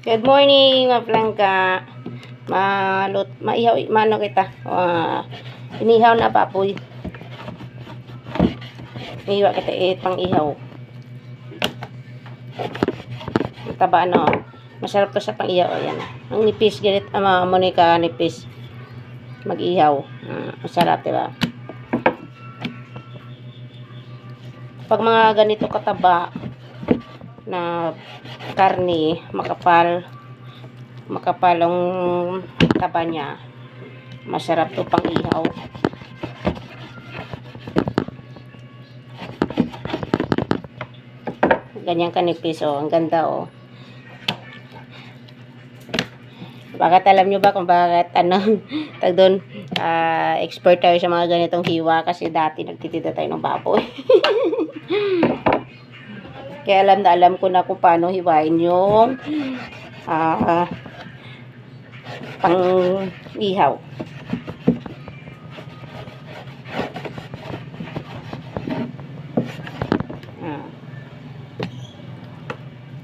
Good morning, mga plangka. Maihaw, mano kita. Inihaw na baboy. Iwa kita pang ihaw. Taba no. Masarap to sa pang ihaw. Ayan. Ang nipis ganit, Monica nipis. Mag-ihaw. Masarap, diba? Pag mga ganito kataba na karne, makapal ang taba niya, masarap to pang ihaw. Ganyan kanipis, ang ganda, Bakit alam nyo ba kung bakit tag doon, expert tayo sa mga ganitong hiwa kasi dati nagtitinda tayo ng baboy. Kaya alam ko na kung paano hiwain yung pang ihaw.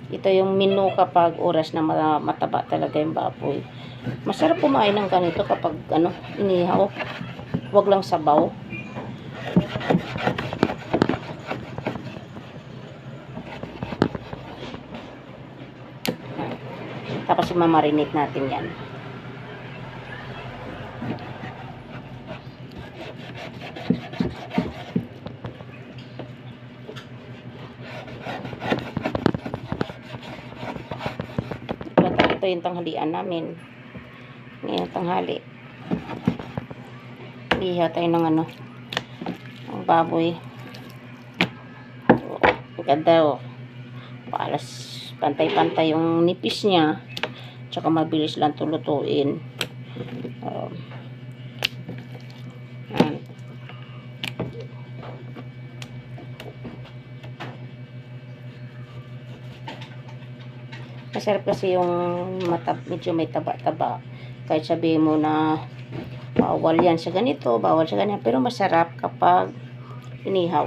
Ito yung menu kapag oras na mataba talaga yung baboy. Masarap kumain ng ganito kapag inihaw. Huwag lang sabaw. Tapos imamarinate natin yan. Ito yung tanghalian namin. Ngayon tanghali. Ihaw tayo ng ang baboy. Ganda, Palas pantay-pantay yung nipis niya. Tsaka mabilis lang tulutuin. Masarap kasi yung medyo may taba-taba. Kahit sabihin mo na bawal yan sa ganito, bawal sa ganyan. Pero masarap kapag inihaw.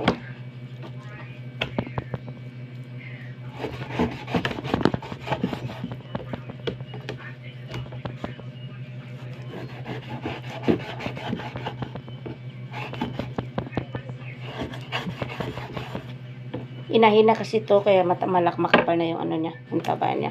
Inahina kasi to kaya makapal na yung niya, yung taba niya.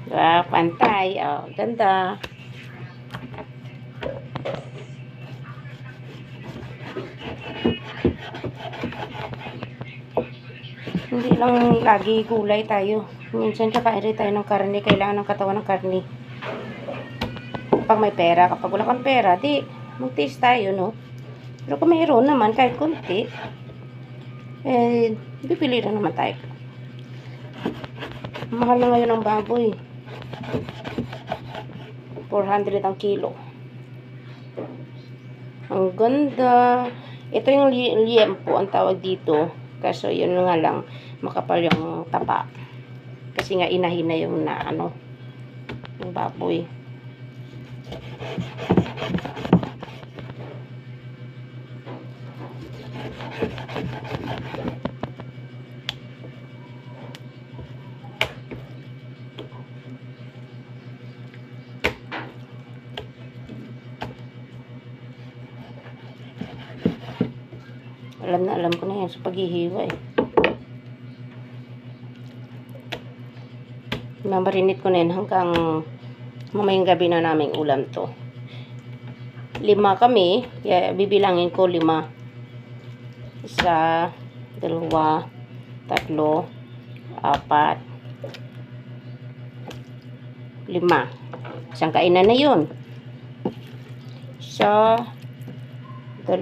Diba? Pantay. Ganda. Hindi lang lagi gulay tayo. Minsan kakain rin tayo ng karne. Kailangan ng katawan ng karne. Kapag may pera. Kapag wala kang pera, di mag-taste tayo, no? Pero kung mayroon naman, kahit konti, bibili na naman tayo. Mahal na ngayon ang baboy. 400 ang kilo. Ang ganda. Ito yung liempo ang tawag dito. Kaso yun nga lang, makapal yung tapa. Kasi nga inahina yung yung baboy. Alam ko na yan sa paghihiwa Mamarinate ko na yan hanggang mamayang gabi na naming ulam to. 5 kami, kaya bibilangin ko 5. 1, 2, 3, 4, 5. Isang kainan na yun. 1, 2, 3, 4,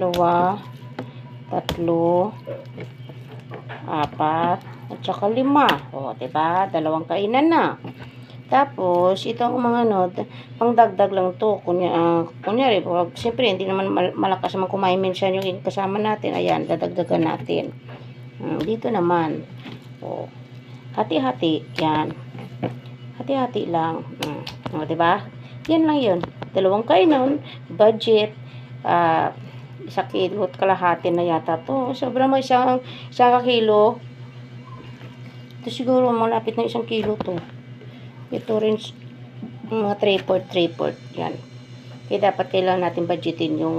at saka 5. Diba? 2 kainan na. Tapos, itong mga pangdagdag lang to. Kunyari, siyempre, hindi naman malakas naman kumain minsan yung kasama natin. Ayan, dadagdagan natin. Dito naman. Hati-hati. Yan. Hati-hati lang. Diba? Yan lang yun. 2 kainan, budget. ah, 1 kilo at kalahati na yata to. Sobra mo isang kilo. Ito siguro malapit na 1 kilo to. Ito rin mga 3/4. Yan. Kaya dapat kailangan natin budgetin yung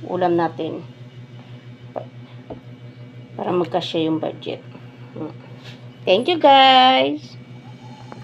ulam natin para magkasya yung budget. Thank you guys!